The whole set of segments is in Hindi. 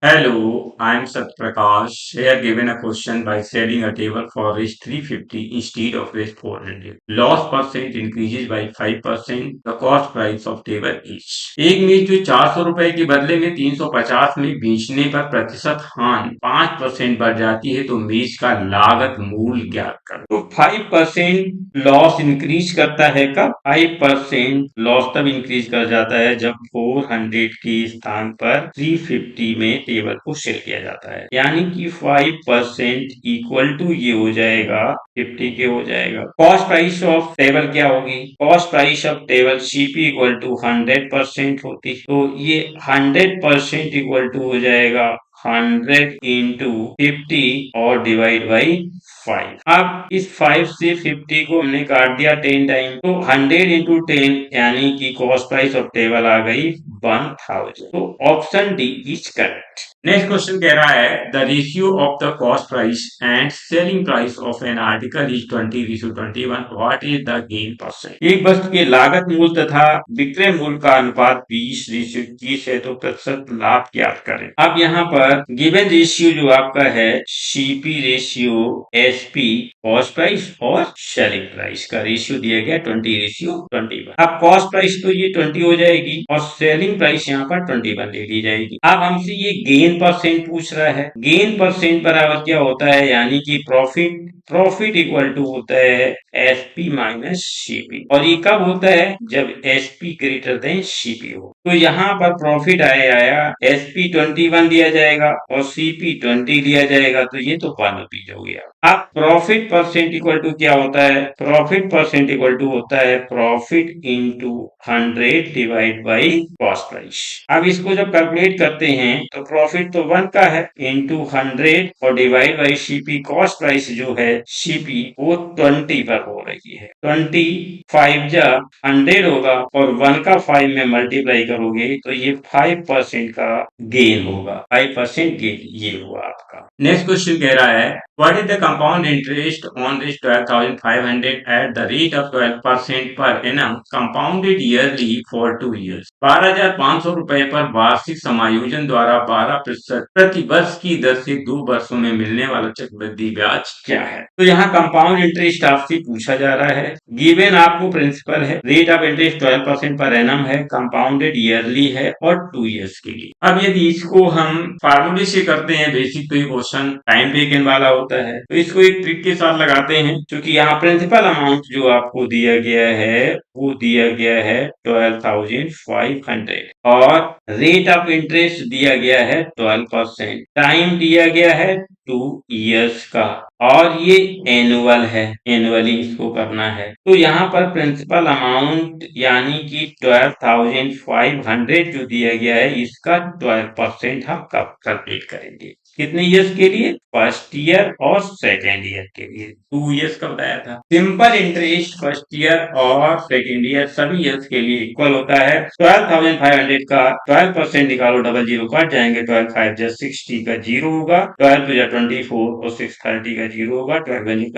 Hello, I am Satprakash. Here given a question by selling a table for rupees 350 instead of rupees 400. Loss percent increases by 5%. The cost price of table is एक मेज जो 400 रुपए के बदले में 350 में बेचने पर प्रतिशत हानि 5% बढ़ जाती है तो मेज का लागत मूल्य ज्ञात करो। तो 5% लॉस इंक्रीज करता है कब? 5% लॉस तब इंक्रीज कर जाता है जब 400 के स्थान पर 350 में टेबल को सेल किया जाता है, यानी कि 5% इक्वल टू ये हो जाएगा 50 के हो जाएगा। कॉस्ट प्राइस ऑफ टेबल क्या होगी? Cost price of table CP equal to 100% होती, तो ये 100% इक्वल टू हो जाएगा 100 इंटू 50 और डिवाइड बाई 5। अब इस 5 से 50 को हमने काट दिया 10 टाइम, तो 100 इंटू 10 यानी कि कॉस्ट प्राइस ऑफ टेबल आ गई 1000। तो option D is correct. Next question कह रहा है the ratio of the cost price and selling price of an article is 20:21। What is the gain percent? एक वस्तु के लागत मूल्य तथा विक्रय मूल्य का अनुपात 20:21 है, तो प्रतिशत लाभ ज्ञात करें। अब यहाँ पर गिवन रेशियो जो आपका है CP ratio SP cost price और सेलिंग प्राइस का रेशियो दिया गया 20:21। अब कॉस्ट प्राइस तो ये 20 हो जाएगी और सेलिंग प्राइस यहाँ पर 21 ले ली जाएगी। अब हमसे ये गेन परसेंट पूछ रहा है। गेन परसेंट बराबर क्या होता है, यानी कि प्रॉफिट इक्वल टू होता है एसपी माइनस सीपी, और ये कब होता है? जब एसपी ग्रेटर देन सीपी हो। तो यहाँ पर प्रॉफिट आया एसपी 21 दिया जाएगा और सीपी 20 दिया जाएगा, तो ये तो 1 रुपीज हो गया। अब प्रॉफिट परसेंट इक्वल टू क्या होता है? प्रॉफिट परसेंट इक्वल टू होता है profit into 100 divide by cost price. अब इसको जब कैलकुलेट करते हैं तो प्रॉफिट तो 1 का है इंटू 100 और divide by CP. Cost price जो है सीपी वो 20 पर हो रही है। 20 5 जा 100 होगा और 1 का 5 में मल्टीप्लाई करोगे तो ये 5% का गेन होगा। 5% गेन ये हुआ आपका। नेक्स्ट क्वेश्चन कह रहा है what is the compound interest on this 12,500 eight the rate of 12% per annum compounded yearly for 2 years। 12,500 रुपए पर वार्षिक समायोजन द्वारा 12% प्रति वर्ष की दर से 2 वर्षों में मिलने वाला चक्रवृद्धि ब्याज क्या है? तो यहाँ कंपाउंड इंटरेस्ट आपसे पूछा जा रहा है। गिवन आपको प्रिंसिपल है, rate of interest 12% per annum है, कंपाउंडेड ईयरली है और 2 years के लिए। अब यदि इसको हम फार्मूले से करते हैं बेसिक, तो ये क्वेश्चन टाइम टेकन वाला होता है, तो इसको एक ट्रिक के साथ लगाते हैं। क्योंकि यहाँ प्रिंसिपल अमाउंट जो आपको दिया गया है वो दिया गया है 12,500 और रेट ऑफ इंटरेस्ट दिया गया है 12%, टाइम दिया गया है 2 years का और ये एनुअल है, एनुअली इसको करना है। तो यहाँ पर प्रिंसिपल अमाउंट यानी कि 12,500 जो दिया गया है इसका 12% हम कब कैलकुलेट करेंगे? कितने ईयर्स के लिए? फर्स्ट ईयर और सेकेंड ईयर के लिए। 2 years का बताया था। सिंपल इंटरेस्ट फर्स्ट ईयर और सेकेंड ईयर सभी ईयर्स के लिए इक्वल होता है। 12,500 का 12% निकालो, डबल जीरो कट जाएंगे, 12 5 जा 60 का 0 होगा, 12 2 जा 24 और 6 30 का 0 होगा, 12 1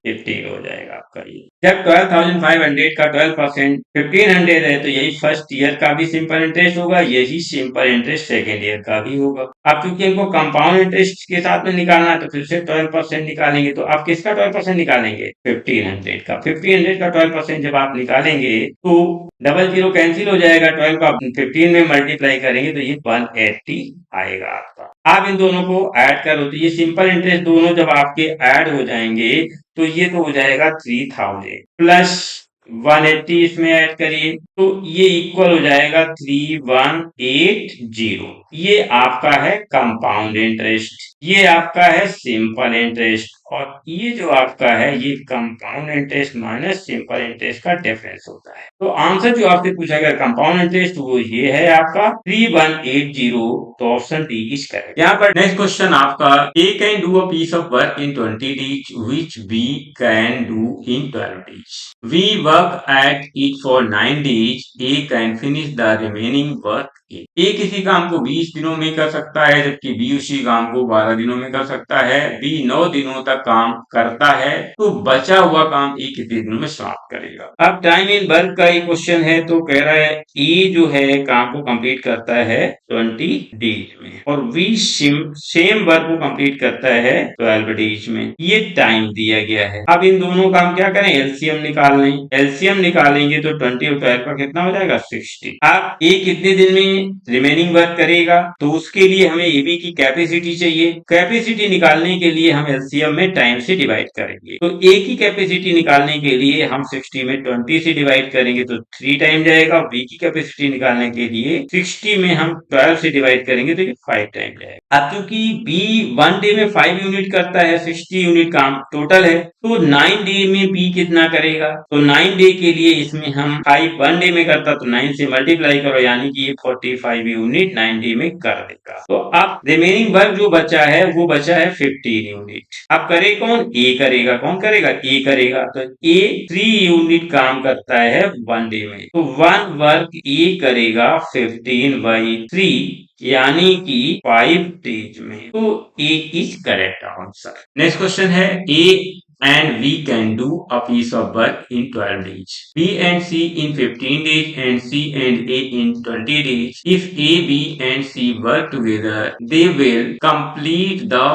15 हो जाएगा आपका ये। जब 12,500 का 12% 1500 है तो यही फर्स्ट ईयर का भी सिंपल इंटरेस्ट होगा, यही सिंपल इंटरेस्ट सेकेंड ईयर का भी होगा। अब क्योंकि इनको कंपाउंड इंटरेस्ट के साथ में निकालना है तो फिर से 12% निकालेंगे। तो आप किसका 12% निकालेंगे? 1500 का। 1500 का 12% जब आप निकालेंगे तो डबल जीरो कैंसिल हो जाएगा, 12 का 15 में मल्टीप्लाई करेंगे तो ये 180 आएगा आपका। आप इन दोनों को ऐड करो तो ये सिंपल इंटरेस्ट दोनों जब आपके ऐड हो जाएंगे तो ये तो हो जाएगा 3000 प्लस 180 इसमें ऐड करिए तो ये इक्वल हो जाएगा 3180। ये आपका है कंपाउंड इंटरेस्ट, ये आपका है सिंपल इंटरेस्ट, और ये जो आपका है ये compound interest minus simple interest का डिफरेंस होता है। तो आंसर जो आपसे पूछा गया कंपाउंड इंटरेस्ट वो ये है आपका 3180। तो ऑप्शन डी इज करेक्ट। यहाँ पर नेक्स्ट क्वेश्चन आपका A can do a piece of work in 20 days which B can do in 12 days। We work at it for 9 days, A can finish the remaining work ए किसी काम को 20 दिनों में कर सकता है, जबकि बी उसी काम को 12 दिनों में कर सकता है। बी 9 दिनों तक काम करता है, तो बचा हुआ काम ए कितने दिनों में समाप्त करेगा। अब टाइम इन वर्क का ही क्वेश्चन है, तो कह रहा है ए जो है काम को कंप्लीट करता है 20 डेज में और बी सेम वर्क को कंप्लीट करता है 12 डेज में। ये टाइम दिया गया है। अब इन दोनों काम क्या करें, एलसीएम निकाल लें। एलसीएम निकालेंगे तो 20 और 12 का कितना हो जाएगा, 60। अब ए कितने दिन में रिमेनिंग वर्क करेगा, तो उसके लिए हमें ए बी की कैपेसिटी चाहिए। कैपेसिटी निकालने के लिए हम एलसीएम में टाइम से डिवाइड करेंगे, तो ए की कैपेसिटी निकालने के लिए हम 60 में 20 से डिवाइड करेंगे तो 3 टाइम जाएगा। बी की कैपेसिटी निकालने के लिए 60 में हम 12 से डिवाइड करेंगे तो ये 5 टाइम जाएगा। अब क्योंकि बी 1 डे में 5 यूनिट करता है, 60 यूनिट काम टोटल है, तो 9 डे में बी कितना करेगा, तो 9 डे के लिए इसमें हम 5 1 डे में करता तो 9 से मल्टीप्लाई करो, यानी कि ये 45 यूनिट 9 डे में कर देगा। तो अब रिमेनिंग वर्क जो बचा है वो बचा है 15 यूनिट। अब करे कौन, ए करेगा। कौन करेगा, ए करेगा। तो ए 3 यूनिट काम करता है 1 डे में, तो 1 वर्क ए करेगा 15/3 यानी कि 5 डेज में, तो A is correct answer. Next question है, A and we can do a piece of work in 12 days. B and C in 15 days and C and A in 20 days. If A, B and C work together, they will complete the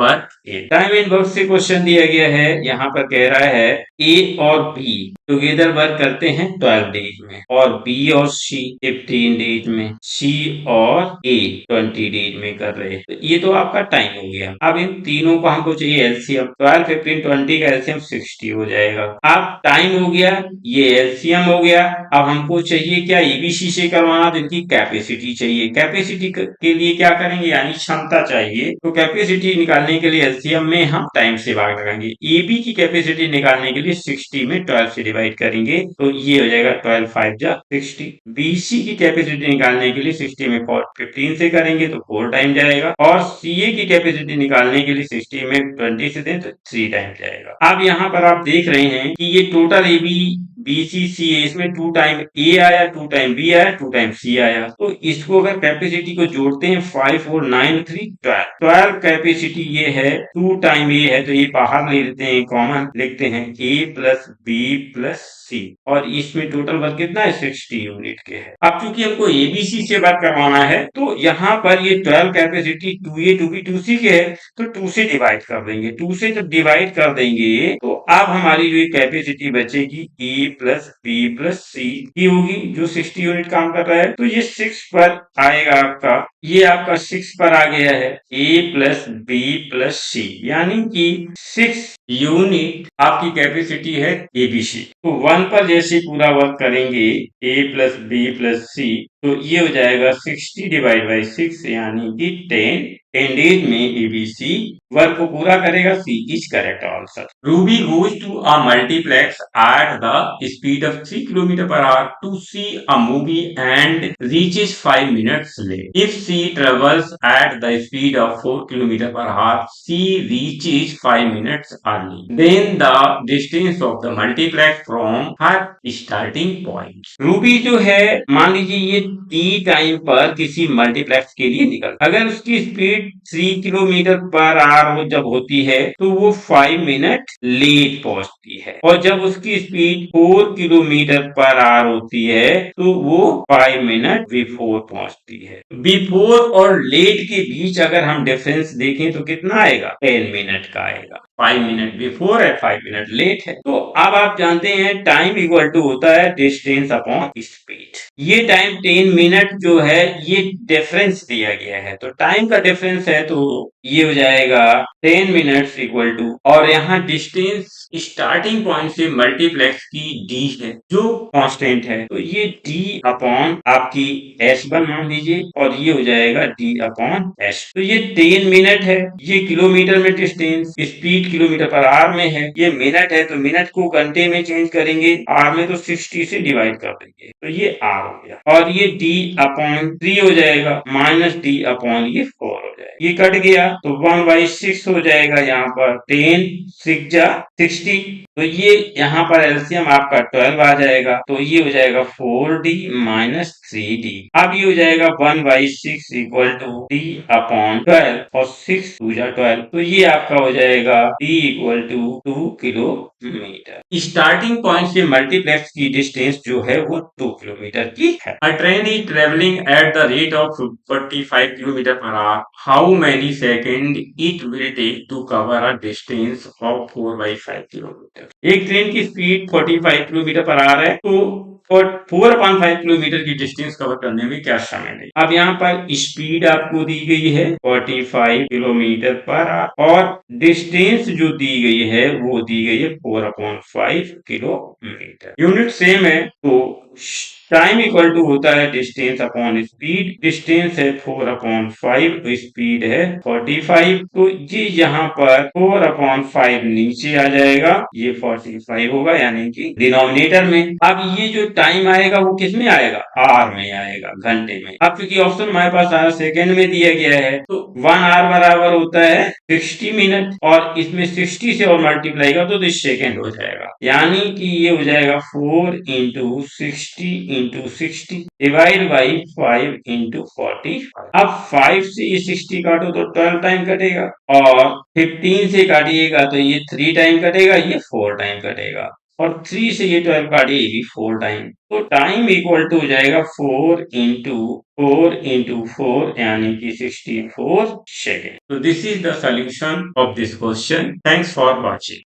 work in. Time and work से क्वेश्चन दिया गया है, यहाँ पर कह रहा है A और B टुगेदर वर्क करते हैं 12 डेज में और B और C 15 डेज में, C और A 20 डेज में कर रहे हैं। तो ये तो आपका टाइम हो गया। अब इन तीनों को हमको चाहिए एलसीएम, 12 15 20 का एलसीएम 60 हो जाएगा। अब टाइम हो गया, ये एलसीएम हो गया। अब हमको चाहिए क्या, एबीसी से करवाना, तो इनकी कैपेसिटी चाहिए। कैपेसिटी के लिए क्या करेंगे, यानी क्षमता चाहिए, तो कैपेसिटी निकालने के लिए एलसीएम में हम टाइम से भाग लगाएंगे। एबी की कैपेसिटी निकालने के लिए 60 में 12 से डिवाइड करेंगे, तो ये हो जाएगा 12 5 जा 60। बीसी की कैपेसिटी निकालने के लिए 60 में 15 से करेंगे तो 4 टाइम जाएगा और सीए की कैपेसिटी निकालने के लिए 60 में 20 से दें तो 3 टाइम जाएगा। अब यहाँ पर आप देख रहे हैं कि ये टोटल एबी बीसी सी है, इसमें 2 टाइम ए आया, 2 टाइम बी आया, 2 टाइम सी आया। तो इसको अगर कैपेसिटी को जोड़ते हैं 5 4 9 3 12 कैपेसिटी ये है, 2 टाइम ए है तो ये बाहर ले लेते हैं, कॉमन लिखते हैं ए प्लस बी प्लस सी और इसमें टोटल वर्क कितना है 60 यूनिट के है। अब चूंकि हमको एबीसी से वर्क करवाना है तो यहाँ पर ये 12 कैपेसिटी 2A 2B 2C के है तो 2 से डिवाइड कर देंगे। 2 से जब डिवाइड कर देंगे तो अब हमारी जो कैपेसिटी बचेगी ए प्लस बी प्लस सी की होगी जो 60 यूनिट काम कर रहा है, तो ये 6 पर आएगा आपका, ये आपका 6 पर आ गया है ए प्लस बी प्लस सी, यानी कि 6 यूनिट आपकी कैपेसिटी है एबीसी। तो 1 पर जैसे पूरा वर्क करेंगे ए प्लस बी प्लस सी तो ये हो जाएगा 60 डिवाइड बाई 6 यानी कि 10 डेज में एबीसी वर्क को पूरा करेगा। C is correct answer. Ruby goes to a multiplex at the speed of 3 kilometre per hour to see a movie and reaches 5 minutes late. If she travels at the speed of 4 kilometre per hour, she reaches 5 minutes early, then the distance of the multiplex from her starting point. Ruby जो है, मान लीजिए ये टी टाइम पर किसी मल्टीप्लेक्स के लिए निकल, अगर उसकी स्पीड 3 किलोमीटर पर आवर जब होती है तो वो 5 मिनट लेट पहुंचती है और जब उसकी स्पीड 4 किलोमीटर पर आवर होती है तो वो 5 मिनट बिफोर पहुंचती है। बिफोर और लेट के बीच अगर हम डिफरेंस देखें तो कितना आएगा, 10 मिनट का आएगा। 5 मिनट बिफोर है, 5 मिनट लेट है। तो अब आप जानते हैं टाइम इक्वल टू होता है डिस्टेंस अपॉन स्पीड। ये टाइम 10 मिनट जो है ये डिफरेंस दिया गया है, तो टाइम का डिफरेंस है तो ये हो जाएगा 10 मिनट्स इक्वल टू, और यहाँ डिस्टेंस स्टार्टिंग पॉइंट से मल्टीप्लेक्स की डी है जो कांस्टेंट है, तो ये डी अपॉन आपकी S1 मान लीजिए और ये हो जाएगा डी अपॉन S। तो ये 10 मिनट है, ये किलोमीटर में distance, speed kilometre per our में है, ये मिनट है तो मिनट को घंटे में चेंज करेंगे, आवर में तो 60 से डिवाइड कर देंगे तो ये आर हो गया और ये डी अपॉन 3 हो जाएगा माइनस डी अपॉन ये 4 हो जाएगा, ये कट गया तो 1/6 हो जाएगा, यहाँ पर 10 6 जा 60, तो ये यहाँ पर एलसीएम आपका 12 आ जाएगा, तो ये हो जाएगा 4d माइनस 3d। अब ये हो जाएगा 1/6 इक्वल टू d अपॉन 12 और 6 2 जा 12, तो ये आपका हो जाएगा d equal to 2 kilometre. Starting point से मल्टीप्लेक्स की डिस्टेंस जो है वो 2 किलोमीटर की है। A train is travelling at the rate of 45 kilometre per hour, how many second it will take to cover a distance of 4/5 kilometre. एक ट्रेन की स्पीड 45 किलोमीटर पर आ रहा है, तो 4/5 किलोमीटर की डिस्टेंस कवर करने में क्या समय लगेगा। अब यहाँ पर स्पीड आपको दी गई है 45 किलोमीटर पर आवर और डिस्टेंस जो दी गई है वो दी गई है 4/5 किलोमीटर। यूनिट सेम है, तो टाइम इक्वल टू होता है डिस्टेंस अपॉन स्पीड। डिस्टेंस है 4/5, तो स्पीड है 45, तो ये यहाँ पर 4/5 नीचे आ जाएगा, ये 45 होगा, यानी कि डिनोमिनेटर में। अब ये जो टाइम आएगा वो किस में आएगा, आर में आएगा, घंटे में। अब क्योंकि ऑप्शन हमारे पास सेकेंड में दिया गया है, तो 1 आवर बराबर होता है 60 मिनट, और इसमें 60 से और मल्टीप्लाई का तो सेकेंड हो जाएगा, यानी कि ये हो जाएगा 4 into 60 into 60 divide by 5 into 45। अब 5 से ये 60 काटो तो 12 टाइम कटेगा, और 15 से काटिएगा तो ये 3 टाइम कटेगा, ये 4 टाइम कटेगा, और 3 से ये 12 काटिए, ये भी 4 टाइम। तो टाइम इक्वल टू हो जाएगा 4 इंटू 4 यानी कि 64 सेकेंड। तो this is the solution of this question. Thanks for watching.